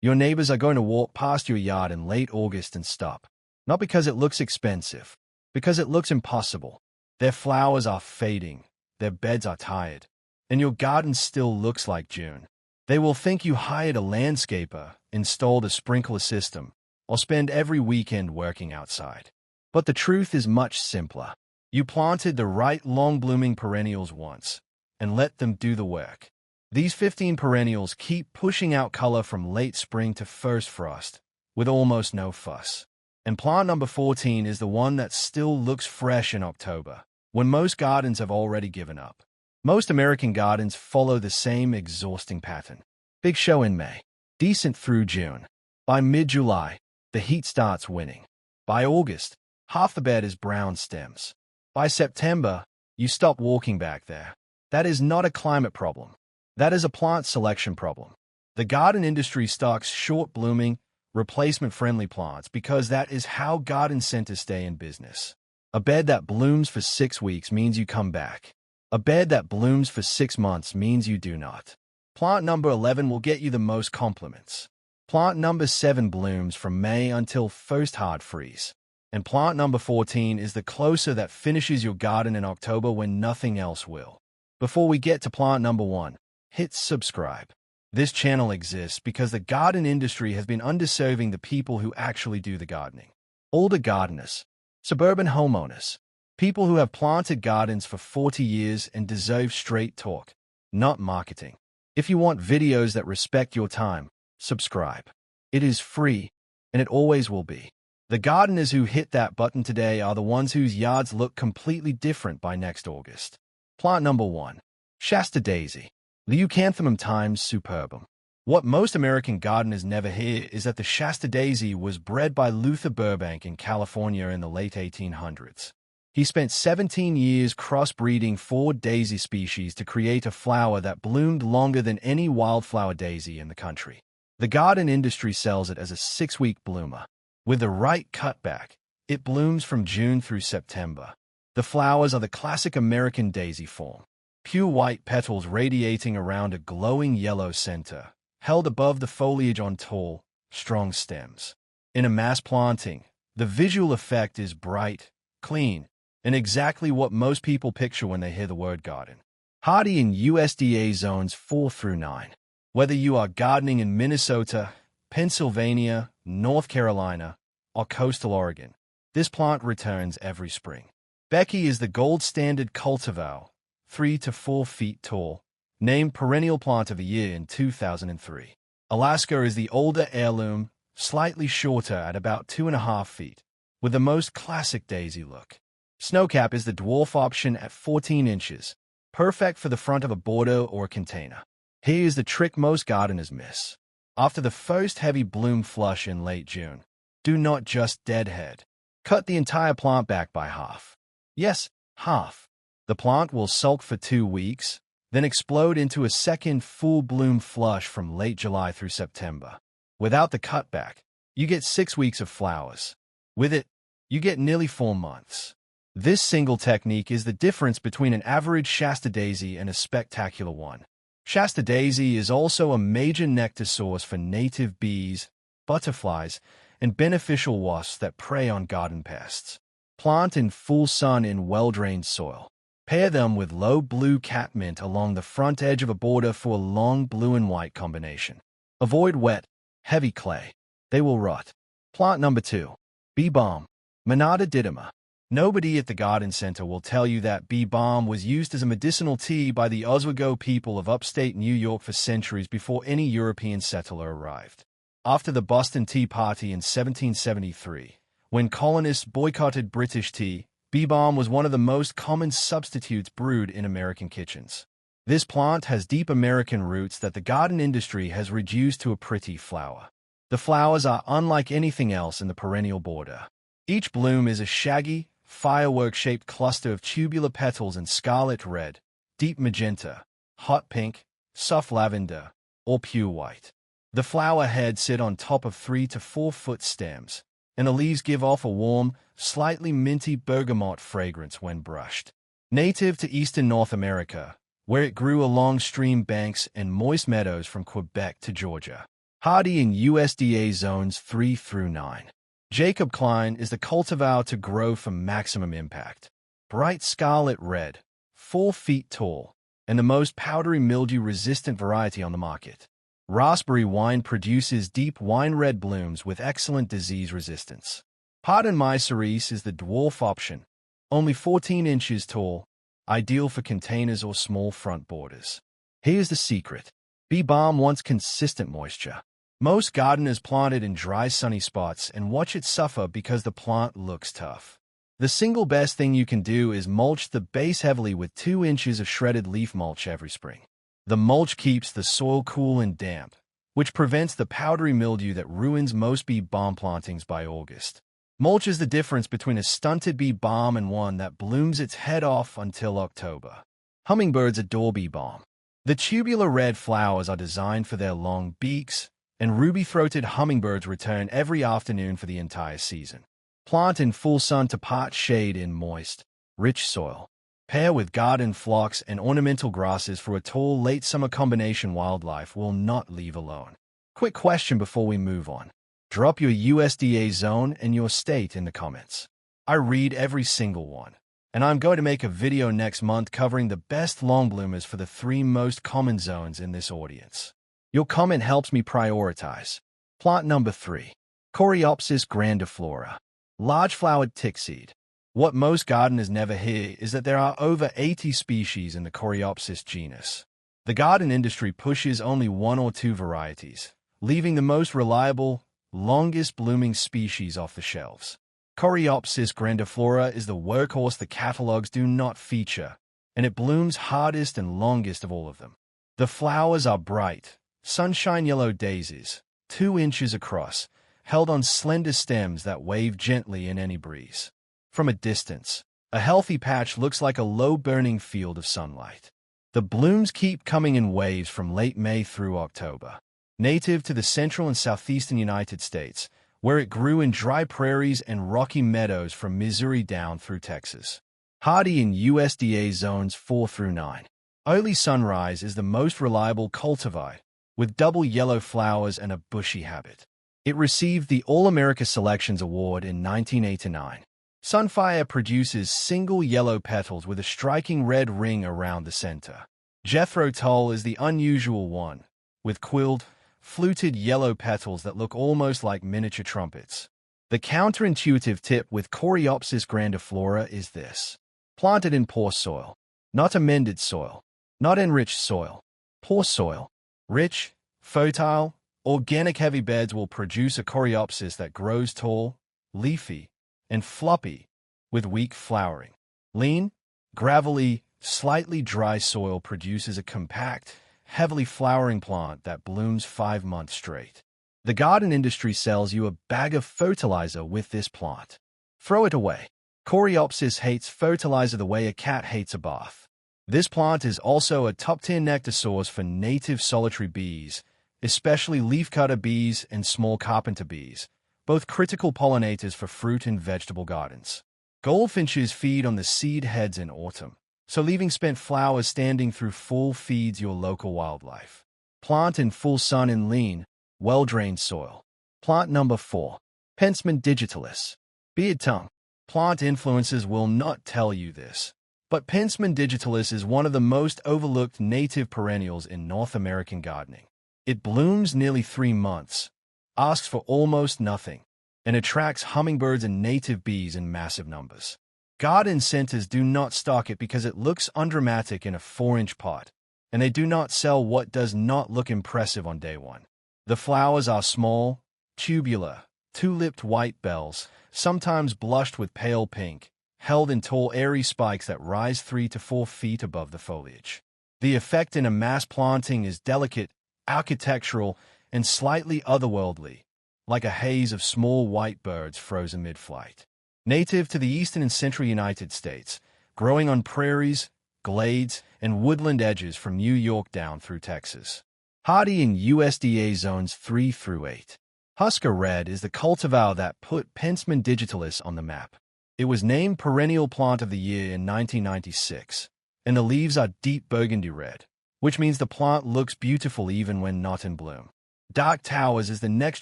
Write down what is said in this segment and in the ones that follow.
Your neighbors are going to walk past your yard in late August and stop. Not because it looks expensive, because it looks impossible. Their flowers are fading, their beds are tired, and your garden still looks like June. They will think you hired a landscaper, installed a sprinkler system, or spend every weekend working outside. But the truth is much simpler. You planted the right long-blooming perennials once, and let them do the work. These 15 perennials keep pushing out color from late spring to first frost, with almost no fuss. And plant number 14 is the one that still looks fresh in October, when most gardens have already given up. Most American gardens follow the same exhausting pattern. Big show in May, decent through June. By mid-July, the heat starts winning. By August, half the bed is brown stems. By September, you stop walking back there. That is not a climate problem. That is a plant selection problem. The garden industry stocks short-blooming, replacement-friendly plants because that is how garden centers stay in business. A bed that blooms for 6 weeks means you come back. A bed that blooms for 6 months means you do not. Plant number 11 will get you the most compliments. Plant number 7 blooms from May until first hard freeze. And plant number 14 is the closer that finishes your garden in October when nothing else will. Before we get to plant number 1, hit subscribe. This channel exists because the garden industry has been underserving the people who actually do the gardening. Older gardeners, suburban homeowners, people who have planted gardens for 40 years and deserve straight talk, not marketing. If you want videos that respect your time, subscribe. It is free, and it always will be. The gardeners who hit that button today are the ones whose yards look completely different by next August. Plant number 1, Shasta Daisy. Leucanthemum times superbum. What most American gardeners never hear is that the Shasta Daisy was bred by Luther Burbank in California in the late 1800s. He spent 17 years crossbreeding 4 daisy species to create a flower that bloomed longer than any wildflower daisy in the country. The garden industry sells it as a 6-week bloomer. With the right cutback, it blooms from June through September. The flowers are the classic American daisy form. Pure white petals radiating around a glowing yellow center, held above the foliage on tall, strong stems. In a mass planting, the visual effect is bright, clean, and exactly what most people picture when they hear the word garden. Hardy in USDA zones 4 through 9. Whether you are gardening in Minnesota, Pennsylvania, North Carolina, or coastal Oregon, this plant returns every spring. Becky is the gold standard cultivar, 3 to 4 feet tall, named Perennial Plant of the Year in 2003. Alaska is the older heirloom, slightly shorter at about 2.5 feet, with the most classic daisy look. Snowcap is the dwarf option at 14 inches, perfect for the front of a border or container. Here is the trick most gardeners miss. After the first heavy bloom flush in late June, do not just deadhead. Cut the entire plant back by half. Yes, half. The plant will sulk for 2 weeks, then explode into a second full bloom flush from late July through September. Without the cutback, you get 6 weeks of flowers. With it, you get nearly 4 months. This single technique is the difference between an average Shasta Daisy and a spectacular one. Shasta Daisy is also a major nectar source for native bees, butterflies, and beneficial wasps that prey on garden pests. Plant in full sun in well-drained soil. Pair them with low blue catmint along the front edge of a border for a long blue and white combination. Avoid wet, heavy clay. They will rot. Plant number 2, bee balm, Monarch didyma. Nobody at the garden center will tell you that bee balm was used as a medicinal tea by the Oswego people of upstate New York for centuries before any European settler arrived. After the Boston Tea Party in 1773, when colonists boycotted British tea, bee balm was one of the most common substitutes brewed in American kitchens. This plant has deep American roots that the garden industry has reduced to a pretty flower. The flowers are unlike anything else in the perennial border. Each bloom is a shaggy, firework-shaped cluster of tubular petals in scarlet red, deep magenta, hot pink, soft lavender, or pure white. The flower heads sit on top of 3 to 4 foot stems, and the leaves give off a warm, slightly minty bergamot fragrance when brushed. Native to eastern North America, where it grew along stream banks and moist meadows from Quebec to Georgia. Hardy in USDA zones 3 through 9. Jacob Klein is the cultivar to grow for maximum impact. Bright scarlet red, 4 feet tall, and the most powdery mildew-resistant variety on the market. Raspberry wine produces deep wine-red blooms with excellent disease resistance. Pardon My Cerise is the dwarf option, only 14 inches tall, ideal for containers or small front borders. Here's the secret. Bee balm wants consistent moisture. Most gardeners plant it in dry, sunny spots and watch it suffer because the plant looks tough. The single best thing you can do is mulch the base heavily with 2 inches of shredded leaf mulch every spring. The mulch keeps the soil cool and damp, which prevents the powdery mildew that ruins most bee balm plantings by August. Mulch is the difference between a stunted bee balm and one that blooms its head off until October. Hummingbirds adore bee balm. The tubular red flowers are designed for their long beaks, and ruby-throated hummingbirds return every afternoon for the entire season. Plant in full sun to part shade in moist, rich soil. Pair with garden phlox and ornamental grasses for a tall late summer combination wildlife will not leave alone. Quick question before we move on. Drop your USDA zone and your state in the comments. I read every single one, and I'm going to make a video next month covering the best long bloomers for the 3 most common zones in this audience. Your comment helps me prioritize. Plant number 3. Coreopsis grandiflora. Large-flowered tickseed. What most gardeners never hear is that there are over 80 species in the Coreopsis genus. The garden industry pushes only 1 or 2 varieties, leaving the most reliable, longest-blooming species off the shelves. Coreopsis grandiflora is the workhorse the catalogs do not feature, and it blooms hardest and longest of all of them. The flowers are bright, sunshine yellow daisies, 2 inches across, held on slender stems that wave gently in any breeze. From a distance, a healthy patch looks like a low-burning field of sunlight. The blooms keep coming in waves from late May through October. Native to the central and southeastern United States, where it grew in dry prairies and rocky meadows from Missouri down through Texas. Hardy in USDA zones 4 through 9. Early Sunrise is the most reliable cultivar, with double yellow flowers and a bushy habit. It received the All-America Selections Award in 1989. Sunfire produces single yellow petals with a striking red ring around the center. Jethro Tull is the unusual one, with quilled, fluted yellow petals that look almost like miniature trumpets. The counterintuitive tip with Coreopsis grandiflora is this. Plant it in poor soil. Not amended soil. Not enriched soil. Poor soil. Rich, fertile, organic heavy beds will produce a Coreopsis that grows tall, leafy, and floppy, with weak flowering. Lean, gravelly, slightly dry soil produces a compact, heavily flowering plant that blooms 5 months straight. The garden industry sells you a bag of fertilizer with this plant. Throw it away. Coreopsis hates fertilizer the way a cat hates a bath. This plant is also a top-tier nectar source for native solitary bees, especially leafcutter bees and small carpenter bees, both critical pollinators for fruit and vegetable gardens. Goldfinches feed on the seed heads in autumn, so leaving spent flowers standing through fall feeds your local wildlife. Plant in full sun in lean, well-drained soil. Plant number 4. Penstemon digitalis. Beard tongue. Plant influencers will not tell you this, but Penstemon digitalis is one of the most overlooked native perennials in North American gardening. It blooms nearly 3 months, asks for almost nothing, and attracts hummingbirds and native bees in massive numbers. Garden centers do not stock it because it looks undramatic in a 4-inch pot, and they do not sell what does not look impressive on day one. The flowers are small, tubular, 2-lipped white bells, sometimes blushed with pale pink, held in tall airy spikes that rise 3 to 4 feet above the foliage. The effect in a mass planting is delicate, architectural, and slightly otherworldly, like a haze of small white birds frozen mid-flight. Native to the eastern and central United States, growing on prairies, glades, and woodland edges from New York down through Texas. Hardy in USDA zones 3 through 8. Husker Red is the cultivar that put Penstemon digitalis on the map. It was named Perennial Plant of the Year in 1996, and the leaves are deep burgundy red, which means the plant looks beautiful even when not in bloom. Dark Towers is the next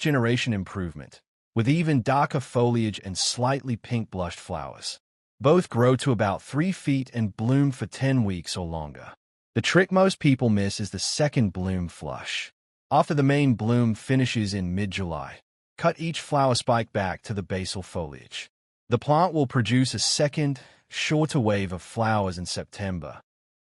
generation improvement, with even darker foliage and slightly pink blushed flowers. Both grow to about 3 feet and bloom for 10 weeks or longer. The trick most people miss is the second bloom flush. After the main bloom finishes in mid-July, cut each flower spike back to the basal foliage. The plant will produce a second, shorter wave of flowers in September,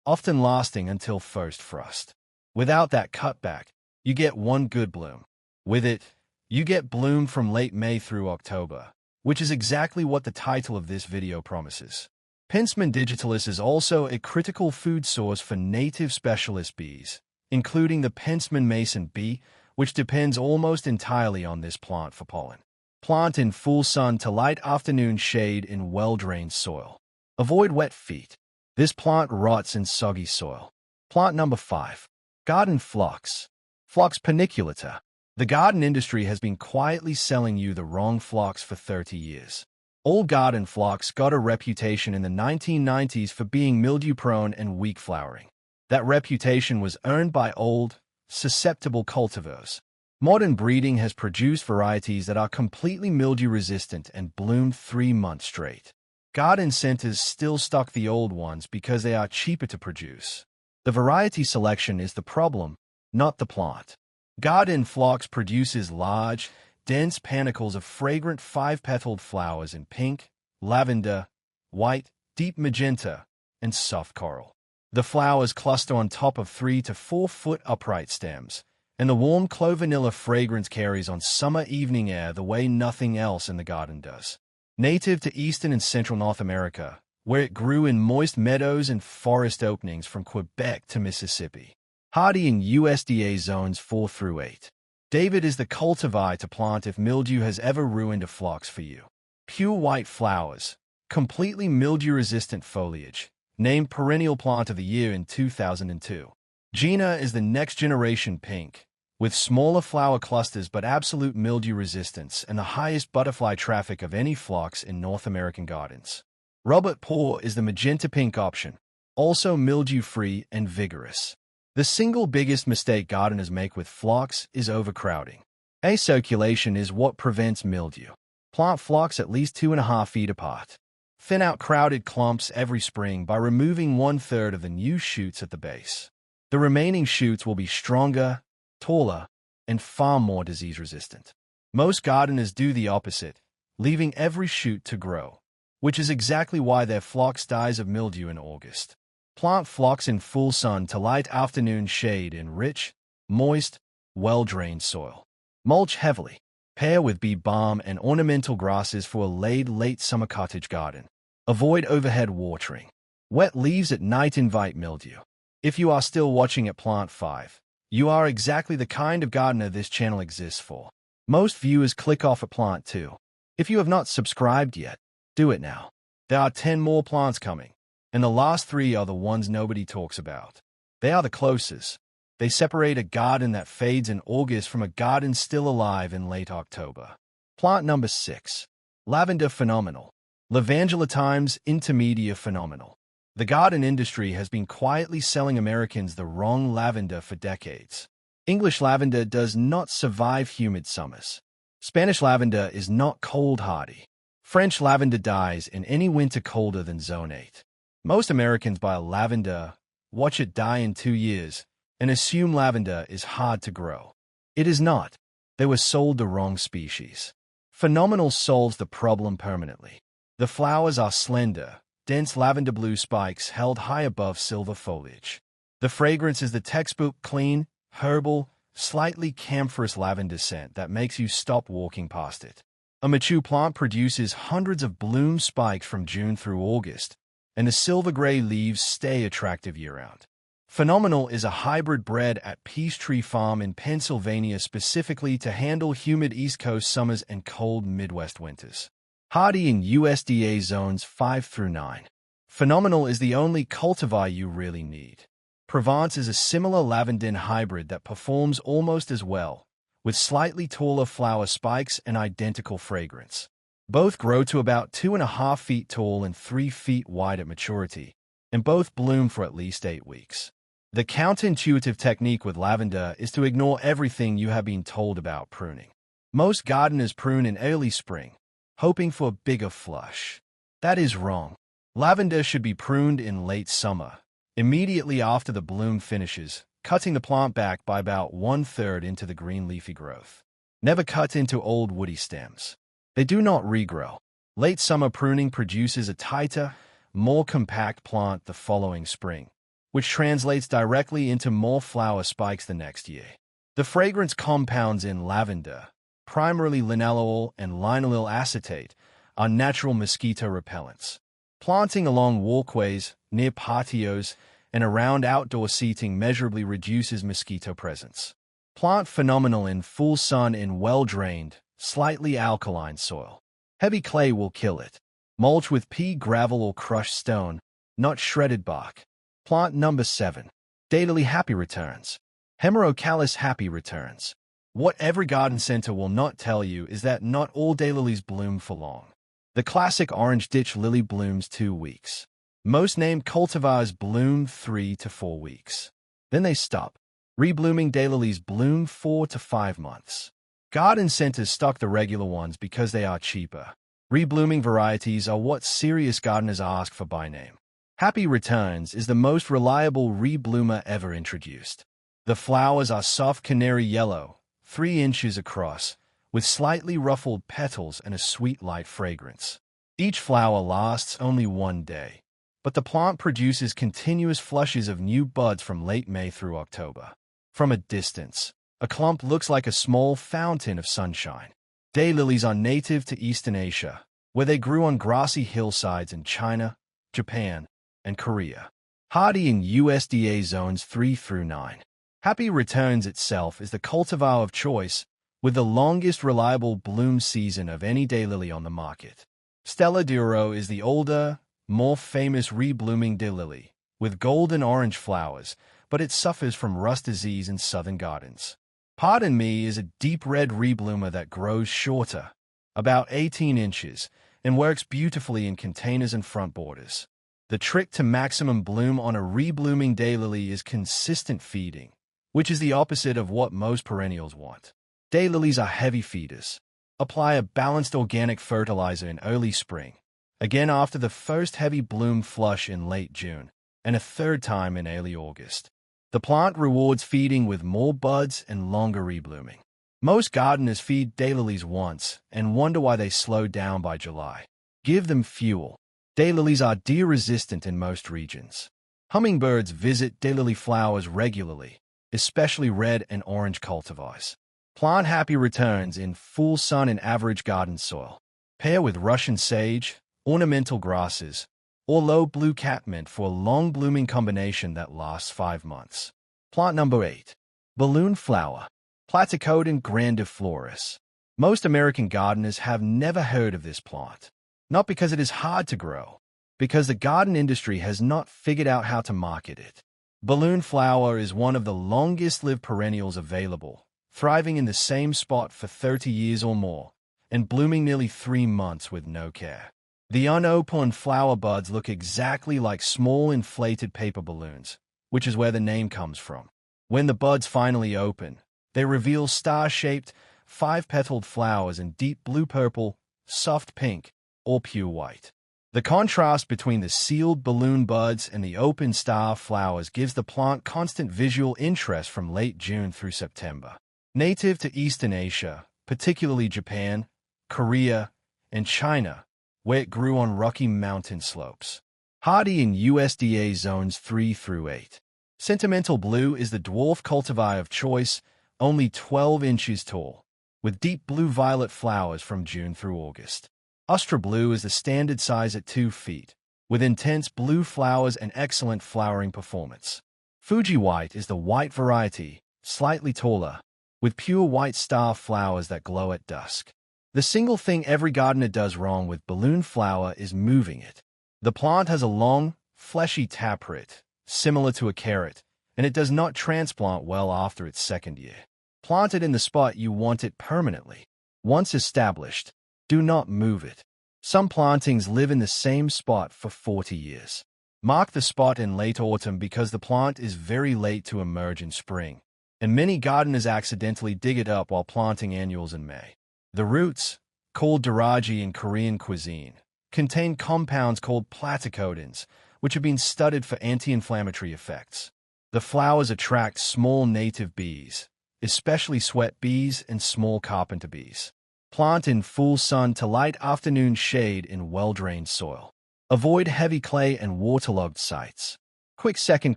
often lasting until first frost. Without that cutback, you get one good bloom. With it, you get bloom from late May through October, which is exactly what the title of this video promises. Penstemon digitalis is also a critical food source for native specialist bees, including the Penstemon mason bee, which depends almost entirely on this plant for pollen. Plant in full sun to light afternoon shade in well-drained soil. Avoid wet feet. This plant rots in soggy soil. Plant number 5. Garden Phlox. Phlox paniculata. The garden industry has been quietly selling you the wrong phlox for 30 years. Old garden phlox got a reputation in the 1990s for being mildew-prone and weak flowering. That reputation was earned by old, susceptible cultivars. Modern breeding has produced varieties that are completely mildew-resistant and bloom 3 months straight. Garden centers still stock the old ones because they are cheaper to produce. The variety selection is the problem, not the plant. Garden phlox produces large, dense panicles of fragrant 5-petaled flowers in pink, lavender, white, deep magenta, and soft coral. The flowers cluster on top of 3 to 4 foot upright stems, and the warm clove-vanilla fragrance carries on summer evening air the way nothing else in the garden does. Native to eastern and central North America, where it grew in moist meadows and forest openings from Quebec to Mississippi. Hardy in USDA zones 4 through 8. David is the cultivar to plant if mildew has ever ruined a phlox for you. Pure white flowers, completely mildew-resistant foliage, named Perennial Plant of the Year in 2002. Gina is the next generation pink, with smaller flower clusters but absolute mildew resistance and the highest butterfly traffic of any phlox in North American gardens. Robert Poor is the magenta pink option, also mildew-free and vigorous. The single biggest mistake gardeners make with phlox is overcrowding. Acirculation is what prevents mildew. Plant phlox at least 2.5 feet apart. Thin out crowded clumps every spring by removing 1/3 of the new shoots at the base. The remaining shoots will be stronger, taller, and far more disease-resistant. Most gardeners do the opposite, leaving every shoot to grow, which is exactly why their phlox dies of mildew in August. Plant phlox in full sun to light afternoon shade in rich, moist, well-drained soil. Mulch heavily. Pair with bee balm and ornamental grasses for a late summer cottage garden. Avoid overhead watering. Wet leaves at night invite mildew. If you are still watching at Plant 5, you are exactly the kind of gardener this channel exists for. Most viewers click off at Plant 2. If you have not subscribed yet, do it now. There are 10 more plants coming, and the last 3 are the ones nobody talks about. They are the closest. They separate a garden that fades in August from a garden still alive in late October. Plant number 6. Lavender phenomenal. Lavangula times intermedia phenomenal. The garden industry has been quietly selling Americans the wrong lavender for decades. English lavender does not survive humid summers. Spanish lavender is not cold hardy. French lavender dies in any winter colder than zone 8. Most Americans buy lavender, watch it die in 2 years, and assume lavender is hard to grow. It is not. They were sold the wrong species. Phenomenal solves the problem permanently. The flowers are slender, dense lavender blue spikes held high above silver foliage. The fragrance is the textbook clean, herbal, slightly camphorous lavender scent that makes you stop walking past it. A mature plant produces hundreds of bloom spikes from June through August, and the silver-gray leaves stay attractive year-round. Phenomenal is a hybrid bred at Peachtree Farm in Pennsylvania specifically to handle humid East Coast summers and cold Midwest winters. Hardy in USDA zones 5 through 9. Phenomenal is the only cultivar you really need. Provence is a similar lavandin hybrid that performs almost as well, with slightly taller flower spikes and identical fragrance. Both grow to about 2.5 feet tall and 3 feet wide at maturity, and both bloom for at least 8 weeks. The counterintuitive technique with lavender is to ignore everything you have been told about pruning. Most gardeners prune in early spring, hoping for a bigger flush. That is wrong. Lavender should be pruned in late summer, immediately after the bloom finishes, cutting the plant back by about 1/3 into the green leafy growth. Never cut into old woody stems. They do not regrow. Late summer pruning produces a tighter, more compact plant the following spring, which translates directly into more flower spikes the next year. The fragrance compounds in lavender, primarily linalool and linalool acetate, are natural mosquito repellents. Planting along walkways, near patios, and around outdoor seating measurably reduces mosquito presence. Plant phenomenal in full sun in well-drained, slightly alkaline soil. Heavy clay will kill it. Mulch with pea gravel or crushed stone, not shredded bark. Plant number 7. Daylily happy returns. Hemerocallis happy returns. What every garden center will not tell you is that not all daylilies bloom for long. The classic orange ditch lily blooms 2 weeks. Most named cultivars bloom 3 to 4 weeks. Then they stop. Reblooming daylilies bloom 4 to 5 months. Garden centers stock the regular ones because they are cheaper. Reblooming varieties are what serious gardeners ask for by name. Happy Returns is the most reliable rebloomer ever introduced. The flowers are soft canary yellow, 3 inches across, with slightly ruffled petals and a sweet light fragrance. Each flower lasts only 1 day, but the plant produces continuous flushes of new buds from late May through October. From a distance, a clump looks like a small fountain of sunshine. Daylilies are native to Eastern Asia, where they grew on grassy hillsides in China, Japan, and Korea. Hardy in USDA zones 3 through 9. Happy Returns itself is the cultivar of choice, with the longest reliable bloom season of any daylily on the market. Stella d'Oro is the older, more famous reblooming daylily, with golden orange flowers, but it suffers from rust disease in southern gardens. Pardon Me is a deep red rebloomer that grows shorter, about 18 inches, and works beautifully in containers and front borders. The trick to maximum bloom on a reblooming daylily is consistent feeding, which is the opposite of what most perennials want. Daylilies are heavy feeders. Apply a balanced organic fertilizer in early spring, again after the first heavy bloom flush in late June, and a third time in early August. The plant rewards feeding with more buds and longer reblooming. Most gardeners feed daylilies once and wonder why they slow down by July. Give them fuel. Daylilies are deer-resistant in most regions. Hummingbirds visit daylily flowers regularly, especially red and orange cultivars. Plant Happy Returns in full sun and average garden soil. Pair with Russian sage, ornamental grasses, or low blue catmint for a long-blooming combination that lasts 5 months. Plant number 8. Balloon Flower. Platycodon grandiflorus. Most American gardeners have never heard of this plant. Not because it is hard to grow, because the garden industry has not figured out how to market it. Balloon flower is one of the longest-lived perennials available, thriving in the same spot for 30 years or more, and blooming nearly 3 months with no care. The unopened flower buds look exactly like small inflated paper balloons, which is where the name comes from. When the buds finally open, they reveal star-shaped, 5-petaled flowers in deep blue-purple, soft pink, or pure white. The contrast between the sealed balloon buds and the open star flowers gives the plant constant visual interest from late June through September. Native to Eastern Asia, particularly Japan, Korea, and China, where it grew on rocky mountain slopes. Hardy in USDA zones 3 through 8. Sentimental Blue is the dwarf cultivar of choice, only 12 inches tall, with deep blue-violet flowers from June through August. Ustra Blue is the standard size at 2 feet, with intense blue flowers and excellent flowering performance. Fuji White is the white variety, slightly taller, with pure white star flowers that glow at dusk. The single thing every gardener does wrong with balloon flower is moving it. The plant has a long, fleshy taproot, similar to a carrot, and it does not transplant well after its second year. Plant it in the spot you want it permanently. Once established, do not move it. Some plantings live in the same spot for 40 years. Mark the spot in late autumn because the plant is very late to emerge in spring, and many gardeners accidentally dig it up while planting annuals in May. The roots, called daraji in Korean cuisine, contain compounds called platycodins, which have been studied for anti-inflammatory effects. The flowers attract small native bees, especially sweat bees and small carpenter bees. Plant in full sun to light afternoon shade in well-drained soil. Avoid heavy clay and waterlogged sites. Quick second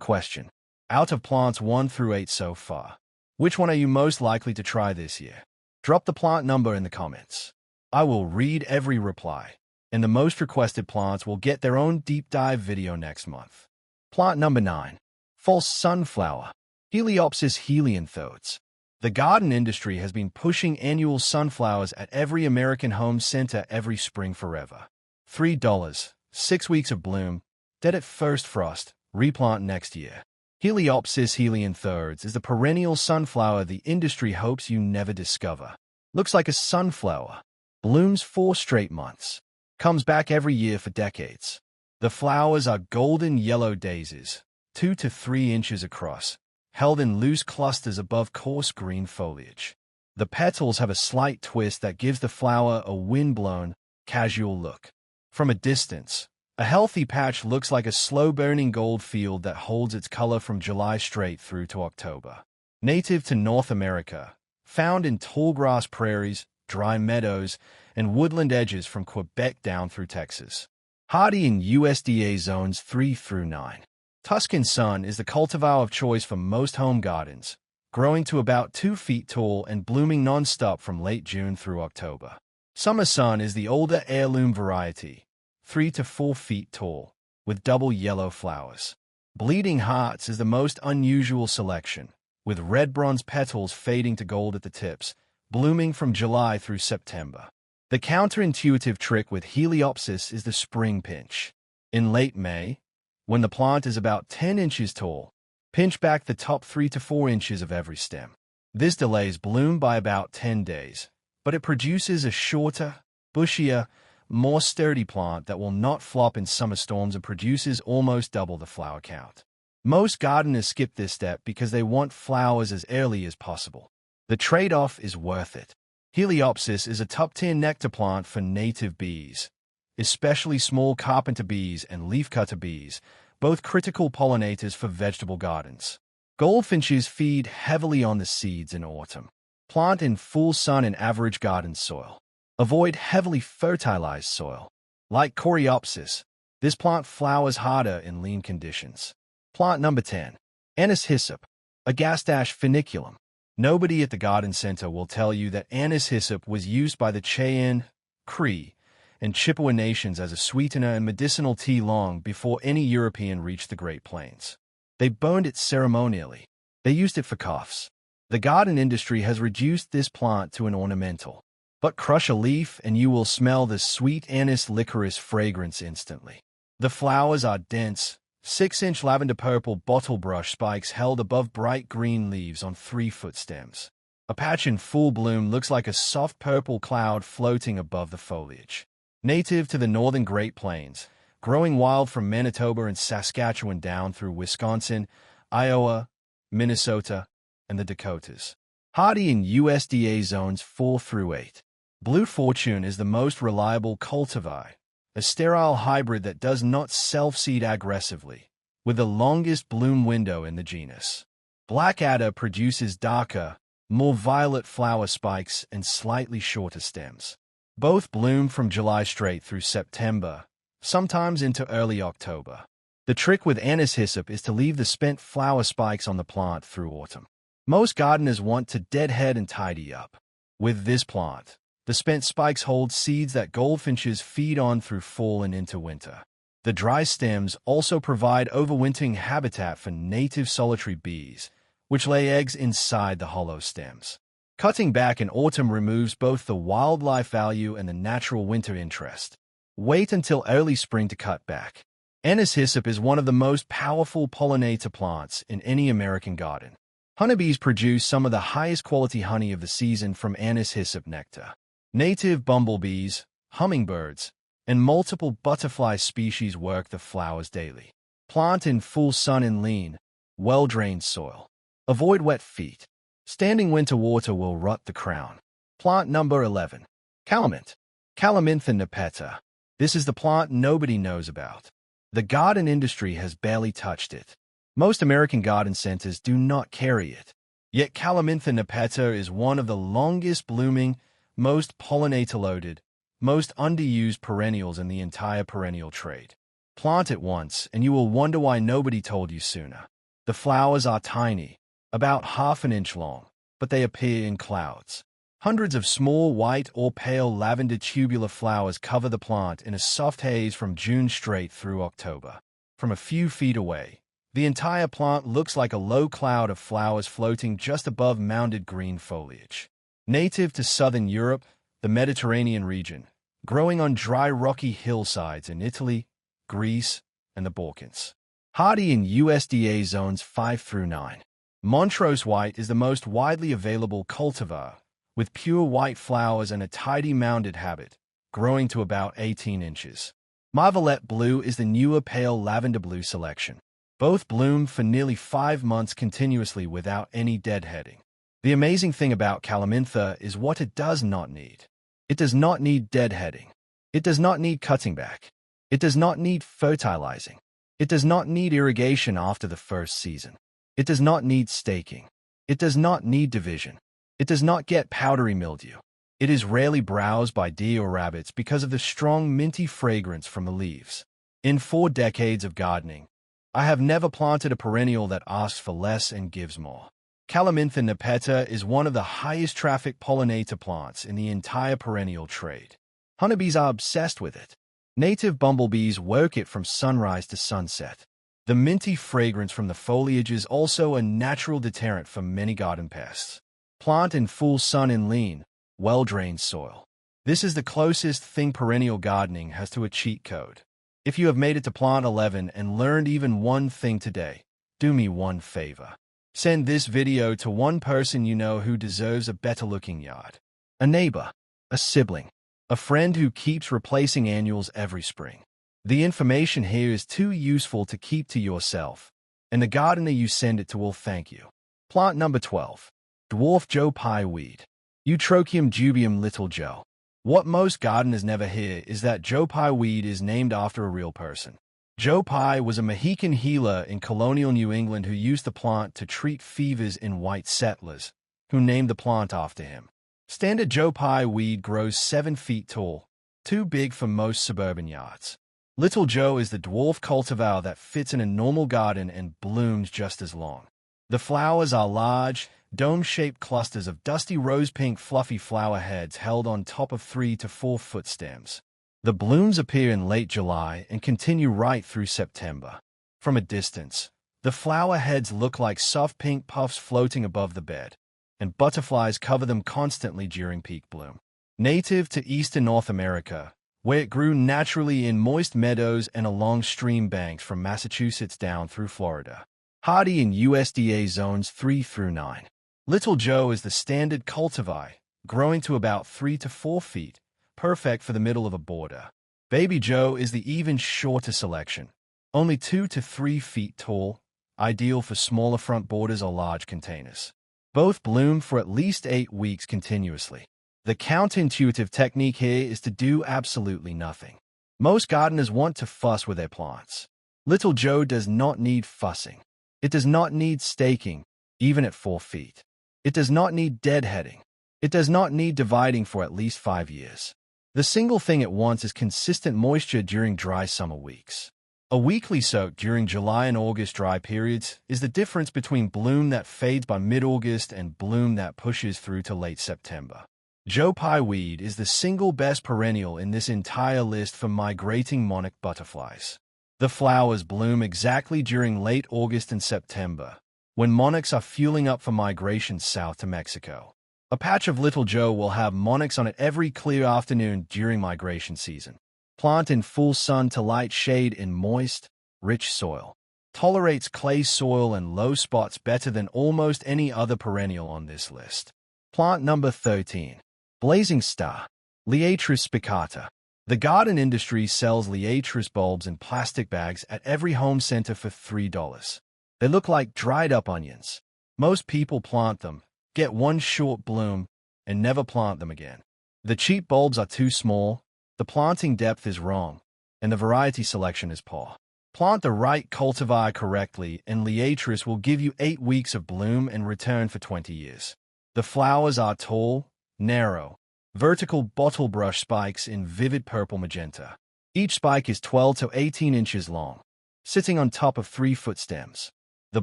question. Out of plants 1 through 8 so far, which one are you most likely to try this year? Drop the plant number in the comments. I will read every reply, and the most requested plants will get their own deep dive video next month. Plant number 9. False sunflower. Heliopsis helianthodes. The garden industry has been pushing annual sunflowers at every American home center every spring forever. $3. 6 weeks of bloom, dead at first frost, replant next year. Heliopsis helianthodes is the perennial sunflower the industry hopes you never discover. Looks like a sunflower. Blooms 4 straight months. Comes back every year for decades. The flowers are golden yellow daisies, 2 to 3 inches across, held in loose clusters above coarse green foliage. The petals have a slight twist that gives the flower a wind-blown, casual look. From a distance, a healthy patch looks like a slow-burning gold field that holds its color from July straight through to October. Native to North America, found in tallgrass prairies, dry meadows, and woodland edges from Quebec down through Texas. Hardy in USDA zones 3 through 9. Tuscan Sun is the cultivar of choice for most home gardens, growing to about 2 feet tall and blooming non-stop from late June through October. Summer Sun is the older heirloom variety, 3 to 4 feet tall, with double yellow flowers. Bleeding Hearts is the most unusual selection, with red bronze petals fading to gold at the tips, blooming from July through September. The counterintuitive trick with Heliopsis is the spring pinch. In late May, when the plant is about 10 inches tall, pinch back the top 3 to 4 inches of every stem. This delays bloom by about 10 days, but it produces a shorter, bushier, more sturdy plant that will not flop in summer storms and produces almost double the flower count. Most gardeners skip this step because they want flowers as early as possible. The trade-off is worth it. Heliopsis is a top-tier nectar plant for native bees, especially small carpenter bees and leafcutter bees, both critical pollinators for vegetable gardens. Goldfinches feed heavily on the seeds in autumn. Plant in full sun in average garden soil. Avoid heavily fertilized soil. Like Coreopsis, this plant flowers harder in lean conditions. Plant number 10. Anise hyssop, Agastache funiculum. Nobody at the garden center will tell you that anise hyssop was used by the Cheyenne, Cree, and Chippewa nations as a sweetener and medicinal tea long before any European reached the Great Plains. They burned it ceremonially. They used it for coughs. The garden industry has reduced this plant to an ornamental. But crush a leaf and you will smell the sweet anise licorice fragrance instantly. The flowers are dense, 6-inch lavender purple bottle brush spikes held above bright green leaves on 3-foot stems. A patch in full bloom looks like a soft purple cloud floating above the foliage. Native to the northern Great Plains, growing wild from Manitoba and Saskatchewan down through Wisconsin, Iowa, Minnesota, and the Dakotas. Hardy in USDA zones 4 through 8. Blue Fortune is the most reliable cultivar, a sterile hybrid that does not self-seed aggressively, with the longest bloom window in the genus. Blackadder produces darker, more violet flower spikes and slightly shorter stems. Both bloom from July straight through September, sometimes into early October. The trick with anise hyssop is to leave the spent flower spikes on the plant through autumn. Most gardeners want to deadhead and tidy up. With this plant, the spent spikes hold seeds that goldfinches feed on through fall and into winter. The dry stems also provide overwintering habitat for native solitary bees, which lay eggs inside the hollow stems. Cutting back in autumn removes both the wildlife value and the natural winter interest. Wait until early spring to cut back. Anise hyssop is one of the most powerful pollinator plants in any American garden. Honeybees produce some of the highest quality honey of the season from anise hyssop nectar. Native bumblebees, hummingbirds, and multiple butterfly species work the flowers daily. Plant in full sun in lean, well-drained soil. Avoid wet feet. Standing winter water will rot the crown. Plant number 11. Calamint. Calamintha nepeta. This is the plant nobody knows about. The garden industry has barely touched it. Most American garden centers do not carry it. Yet Calamintha nepeta is one of the longest blooming, most pollinator-loaded, most underused perennials in the entire perennial trade. Plant it once, and you will wonder why nobody told you sooner. The flowers are tiny, about half an inch long, but they appear in clouds. Hundreds of small white or pale lavender tubular flowers cover the plant in a soft haze from June straight through October. From a few feet away, the entire plant looks like a low cloud of flowers floating just above mounded green foliage. Native to southern Europe, the Mediterranean region, growing on dry rocky hillsides in Italy, Greece, and the Balkans. Hardy in USDA zones 5 through 9. Montrose white is the most widely available cultivar, with pure white flowers and a tidy mounded habit, growing to about 18 inches. Marvelette blue is the newer pale lavender blue selection. Both bloom for nearly 5 months continuously without any deadheading. The amazing thing about Calamintha is what it does not need. It does not need deadheading. It does not need cutting back. It does not need fertilizing. It does not need irrigation after the first season. It does not need staking. It does not need division. It does not get powdery mildew. It is rarely browsed by deer or rabbits because of the strong minty fragrance from the leaves. In 4 decades of gardening, I have never planted a perennial that asks for less and gives more. Calamintha nepeta is one of the highest traffic pollinator plants in the entire perennial trade. Honeybees are obsessed with it. Native bumblebees work it from sunrise to sunset. The minty fragrance from the foliage is also a natural deterrent for many garden pests. Plant in full sun in lean, well-drained soil. This is the closest thing perennial gardening has to a cheat code. If you have made it to plant 11 and learned even one thing today, do me one favor. Send this video to one person you know who deserves a better-looking yard. A neighbor, a sibling, a friend who keeps replacing annuals every spring. The information here is too useful to keep to yourself, and the gardener you send it to will thank you. Plant number 12. Dwarf Joe Pye Weed. Eutrochium dubium Little Joe. What most gardeners never hear is that Joe Pye weed is named after a real person. Joe Pye was a Mohican healer in colonial New England who used the plant to treat fevers in white settlers, who named the plant after him. Standard Joe Pye weed grows 7 feet tall, too big for most suburban yards. Little Joe is the dwarf cultivar that fits in a normal garden and blooms just as long. The flowers are large, dome-shaped clusters of dusty rose-pink fluffy flower heads held on top of 3 to 4 foot stems. The blooms appear in late July and continue right through September. From a distance, the flower heads look like soft pink puffs floating above the bed, and butterflies cover them constantly during peak bloom. Native to eastern North America, where it grew naturally in moist meadows and along stream banks from Massachusetts down through Florida. Hardy in USDA zones 3 through 9. Little Joe is the standard cultivar, growing to about 3 to 4 feet, perfect for the middle of a border. Baby Joe is the even shorter selection, only 2 to 3 feet tall, ideal for smaller front borders or large containers. Both bloom for at least 8 weeks continuously. The counterintuitive technique here is to do absolutely nothing. Most gardeners want to fuss with their plants. Little Joe does not need fussing. It does not need staking, even at 4 feet. It does not need deadheading. It does not need dividing for at least 5 years. The single thing it wants is consistent moisture during dry summer weeks. A weekly soak during July and August dry periods is the difference between bloom that fades by mid-August and bloom that pushes through to late September. Joe Pye weed is the single best perennial in this entire list for migrating monarch butterflies. The flowers bloom exactly during late August and September, when monarchs are fueling up for migration south to Mexico. A patch of Little Joe will have monarchs on it every clear afternoon during migration season. Plant in full sun to light shade in moist, rich soil. Tolerates clay soil and low spots better than almost any other perennial on this list. Plant number 13. Blazing Star. Liatris spicata. The garden industry sells liatris bulbs in plastic bags at every home center for $3. They look like dried-up onions. Most people plant them, get one short bloom, and never plant them again. The cheap bulbs are too small, the planting depth is wrong, and the variety selection is poor. Plant the right cultivar correctly, and liatris will give you 8 weeks of bloom and return for 20 years. The flowers are tall, narrow, vertical bottle brush spikes in vivid purple magenta. Each spike is 12 to 18 inches long, sitting on top of 3-foot stems. The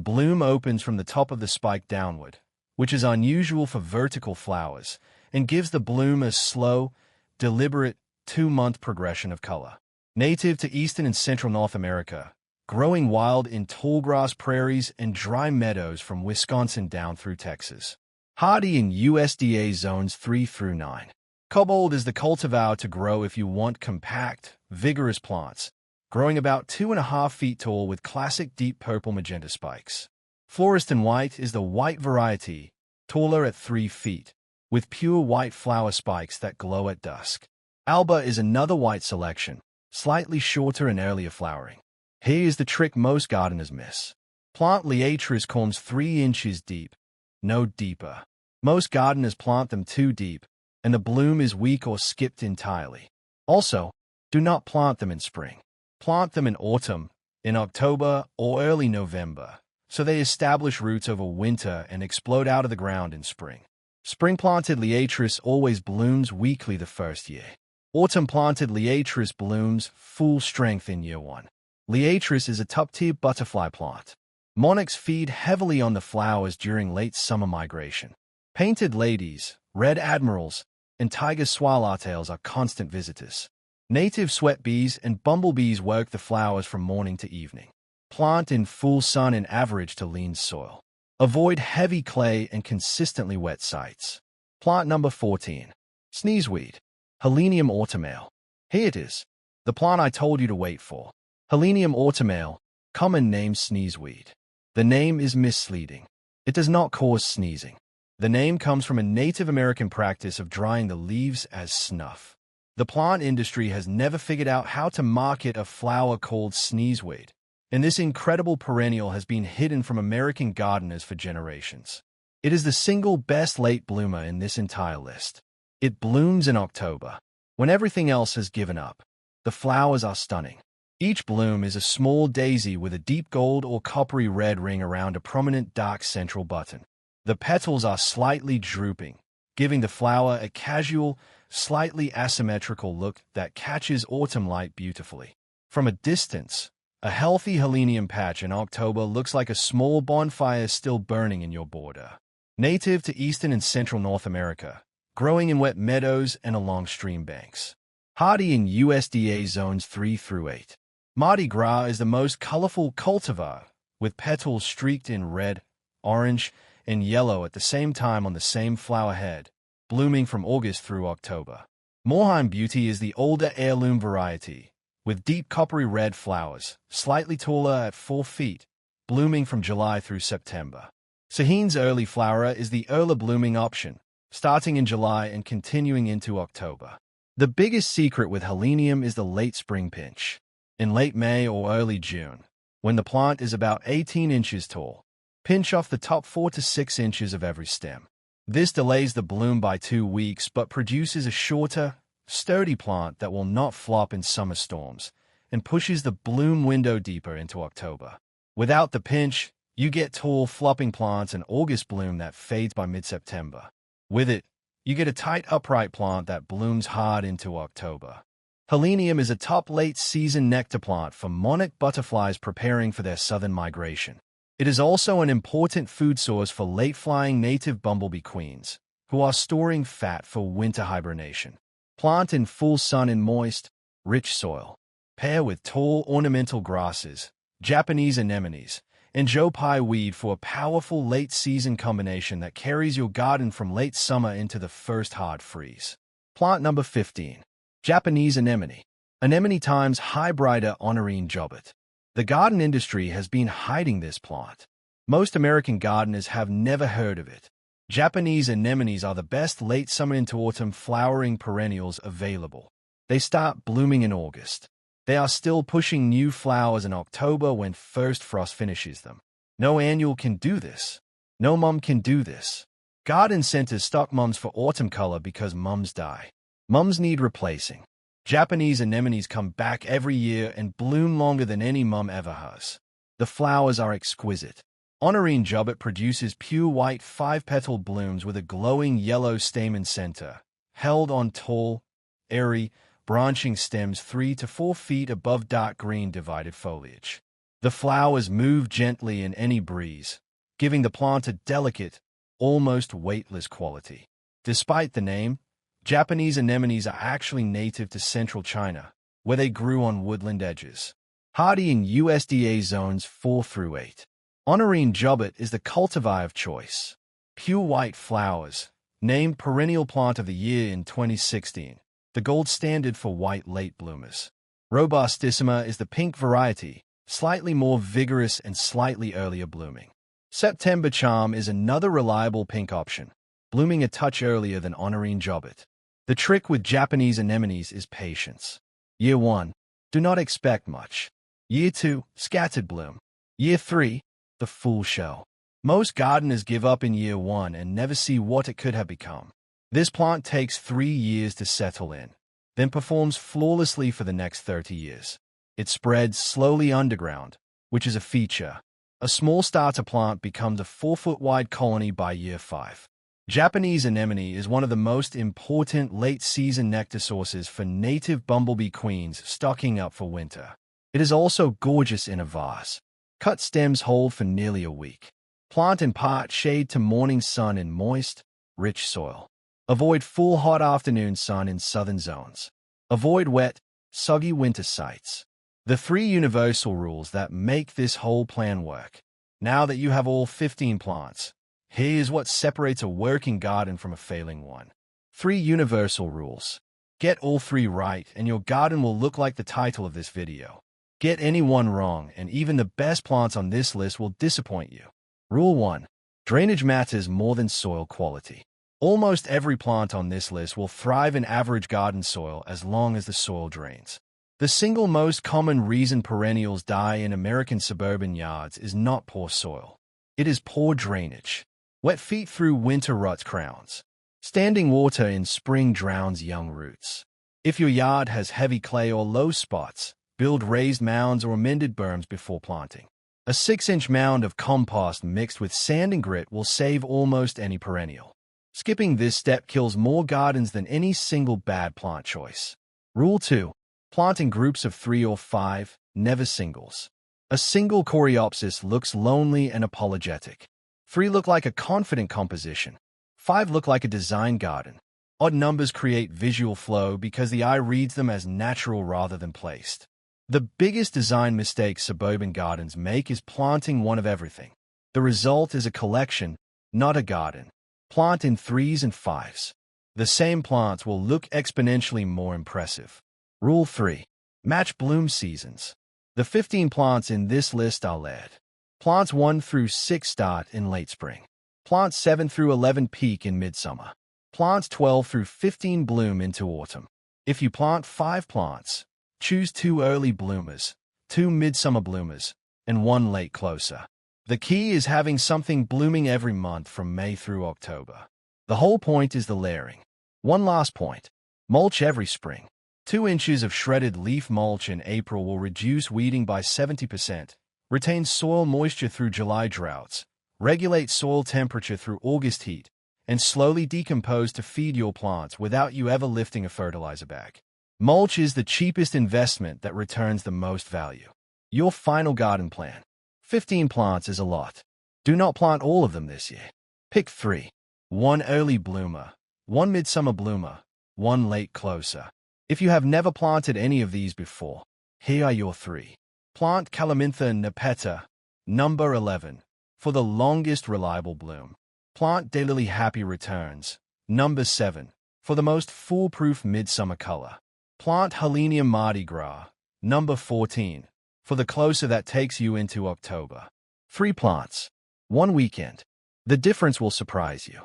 bloom opens from the top of the spike downward, which is unusual for vertical flowers, and gives the bloom a slow, deliberate 2-month progression of color. Native to eastern and central North America, growing wild in tallgrass prairies and dry meadows from Wisconsin down through Texas. Hardy in USDA zones 3 through 9. Cobalt is the cultivar to grow if you want compact, vigorous plants, growing about 2.5 feet tall with classic deep purple magenta spikes. Floriston White is the white variety, taller at 3 feet, with pure white flower spikes that glow at dusk. Alba is another white selection, slightly shorter and earlier flowering. Here is the trick most gardeners miss. Plant liatris culms 3 inches deep, no deeper. Most gardeners plant them too deep, and the bloom is weak or skipped entirely. Also, do not plant them in spring. Plant them in autumn, in October or early November, so they establish roots over winter and explode out of the ground in spring. Spring-planted liatris always blooms weakly the first year. Autumn-planted liatris blooms full strength in year 1. Liatris is a top-tier butterfly plant. Monarchs feed heavily on the flowers during late summer migration. Painted ladies, red admirals, and tiger swallowtails are constant visitors. Native sweat bees and bumblebees work the flowers from morning to evening. Plant in full sun and average to lean soil. Avoid heavy clay and consistently wet sites. Plant number 14. Sneezeweed. Helenium autumnale. Here it is, the plant I told you to wait for. Helenium autumnale, common name sneezeweed. The name is misleading. It does not cause sneezing. The name comes from a Native American practice of drying the leaves as snuff. The plant industry has never figured out how to market a flower called sneezeweed, and this incredible perennial has been hidden from American gardeners for generations. It is the single best late bloomer in this entire list. It blooms in October, when everything else has given up. The flowers are stunning. Each bloom is a small daisy with a deep gold or coppery red ring around a prominent dark central button. The petals are slightly drooping, giving the flower a casual, slightly asymmetrical look that catches autumn light beautifully. From a distance, a healthy helenium patch in October looks like a small bonfire still burning in your border. Native to eastern and central North America, growing in wet meadows and along stream banks. Hardy in USDA zones 3 through 8. Mardi Gras is the most colorful cultivar, with petals streaked in red, orange, and yellow at the same time on the same flower head, blooming from August through October. Moorheim Beauty is the older heirloom variety, with deep coppery red flowers, slightly taller at 4 feet, blooming from July through September. Sahin's early flowerer is the early blooming option, starting in July and continuing into October. The biggest secret with helenium is the late spring pinch. In late May or early June, when the plant is about 18 inches tall, pinch off the top 4 to 6 inches of every stem. This delays the bloom by 2 weeks but produces a shorter, sturdy plant that will not flop in summer storms and pushes the bloom window deeper into October. Without the pinch, you get tall, flopping plants and August bloom that fades by mid-September. With it, you get a tight, upright plant that blooms hard into October. Helenium is a top late-season nectar plant for monarch butterflies preparing for their southern migration. It is also an important food source for late-flying native bumblebee queens, who are storing fat for winter hibernation. Plant in full sun in moist, rich soil. Pair with tall ornamental grasses, Japanese anemones, and Joe Pye weed for a powerful late-season combination that carries your garden from late summer into the first hard freeze. Plant number 15. Japanese anemone. Anemone times Hybrida honorine jobert. The garden industry has been hiding this plant. Most American gardeners have never heard of it. Japanese anemones are the best late summer into autumn flowering perennials available. They start blooming in August. They are still pushing new flowers in October when first frost finishes them. No annual can do this. No mum can do this. Garden centers stock mums for autumn color because mums die. Mums need replacing. Japanese anemones come back every year and bloom longer than any mum ever has. The flowers are exquisite. Honorine Jubbet produces pure white 5-petal blooms with a glowing yellow stamen center, held on tall, airy, branching stems 3 to 4 feet above dark green divided foliage. The flowers move gently in any breeze, giving the plant a delicate, almost weightless quality. Despite the name, Japanese anemones are actually native to central China, where they grew on woodland edges. Hardy in USDA zones 4 through 8. Honorine Jubbet is the cultivar of choice. Pure white flowers, named Perennial Plant of the Year in 2016, the gold standard for white late bloomers. Robustissima is the pink variety, slightly more vigorous and slightly earlier blooming. September Charm is another reliable pink option, blooming a touch earlier than Honorine Jubbet. The trick with Japanese anemones is patience. Year 1, do not expect much. Year 2, scattered bloom. Year 3, the full show. Most gardeners give up in year 1 and never see what it could have become. This plant takes 3 years to settle in, then performs flawlessly for the next 30 years. It spreads slowly underground, which is a feature. A small starter plant becomes a 4-foot-wide colony by year 5. Japanese anemone is one of the most important late-season nectar sources for native bumblebee queens stocking up for winter. It is also gorgeous in a vase. Cut stems hold for nearly a week. Plant in part shade to morning sun in moist, rich soil. Avoid full hot afternoon sun in southern zones. Avoid wet, soggy winter sites. The 3 universal rules that make this whole plan work. Now that you have all 15 plants, here's what separates a working garden from a failing one. 3 universal rules. Get all 3 right and your garden will look like the title of this video. Get any one wrong and even the best plants on this list will disappoint you. Rule 1. Drainage matters more than soil quality. Almost every plant on this list will thrive in average garden soil as long as the soil drains. The single most common reason perennials die in American suburban yards is not poor soil. It is poor drainage. Wet feet through winter ruts crowns. Standing water in spring drowns young roots. If your yard has heavy clay or low spots, build raised mounds or amended berms before planting. A 6-inch mound of compost mixed with sand and grit will save almost any perennial. Skipping this step kills more gardens than any single bad plant choice. Rule 2. Plant in groups of 3 or 5, never singles. A single coreopsis looks lonely and apologetic. 3 look like a confident composition. 5 look like a design garden. Odd numbers create visual flow because the eye reads them as natural rather than placed. The biggest design mistake suburban gardens make is planting one of everything. The result is a collection, not a garden. Plant in 3s and 5s. The same plants will look exponentially more impressive. Rule 3. Match bloom seasons. The 15 plants in this list are led. Plants 1 through 6 start in late spring. Plants 7 through 11 peak in midsummer. Plants 12 through 15 bloom into autumn. If you plant 5 plants, choose 2 early bloomers, 2 midsummer bloomers, and 1 late closer. The key is having something blooming every month from May through October. The whole point is the layering. One last point. Mulch every spring. 2 inches of shredded leaf mulch in April will reduce weeding by 70%, retain soil moisture through July droughts, regulate soil temperature through August heat, and slowly decompose to feed your plants without you ever lifting a fertilizer bag. Mulch is the cheapest investment that returns the most value. Your final garden plan. 15 plants is a lot. Do not plant all of them this year. Pick 3. 1 early bloomer, 1 midsummer bloomer, 1 late closer. If you have never planted any of these before, here are your 3. Plant Calamintha nepeta, number 11, for the longest reliable bloom. Plant Daylily Happy Returns, number 7, for the most foolproof midsummer color. Plant Helenium Mardi Gras, number 14, for the closer that takes you into October. 3 plants, 1 weekend. The difference will surprise you.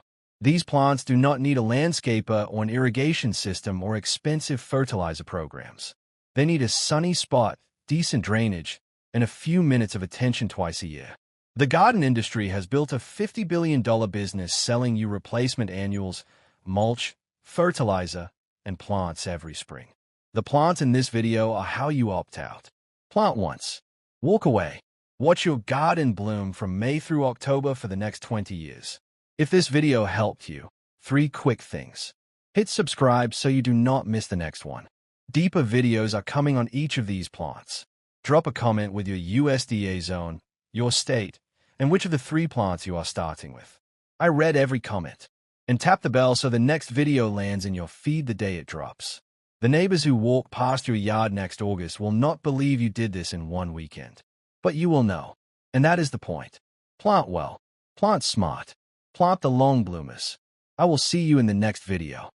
These plants do not need a landscaper or an irrigation system or expensive fertilizer programs. They need a sunny spot, decent drainage, and a few minutes of attention twice a year. The garden industry has built a $50 billion business selling you replacement annuals, mulch, fertilizer, and plants every spring. The plants in this video are how you opt out. Plant once. Walk away. Watch your garden bloom from May through October for the next 20 years. If this video helped you, 3 quick things. Hit subscribe so you do not miss the next one. Deeper videos are coming on each of these plants. Drop a comment with your USDA zone, your state, and which of the 3 plants you are starting with. I read every comment. And tap the bell so the next video lands in your feed the day it drops. The neighbors who walk past your yard next August will not believe you did this in one weekend. But you will know. And that is the point. Plant well. Plant smart. Plant the long bloomers. I will see you in the next video.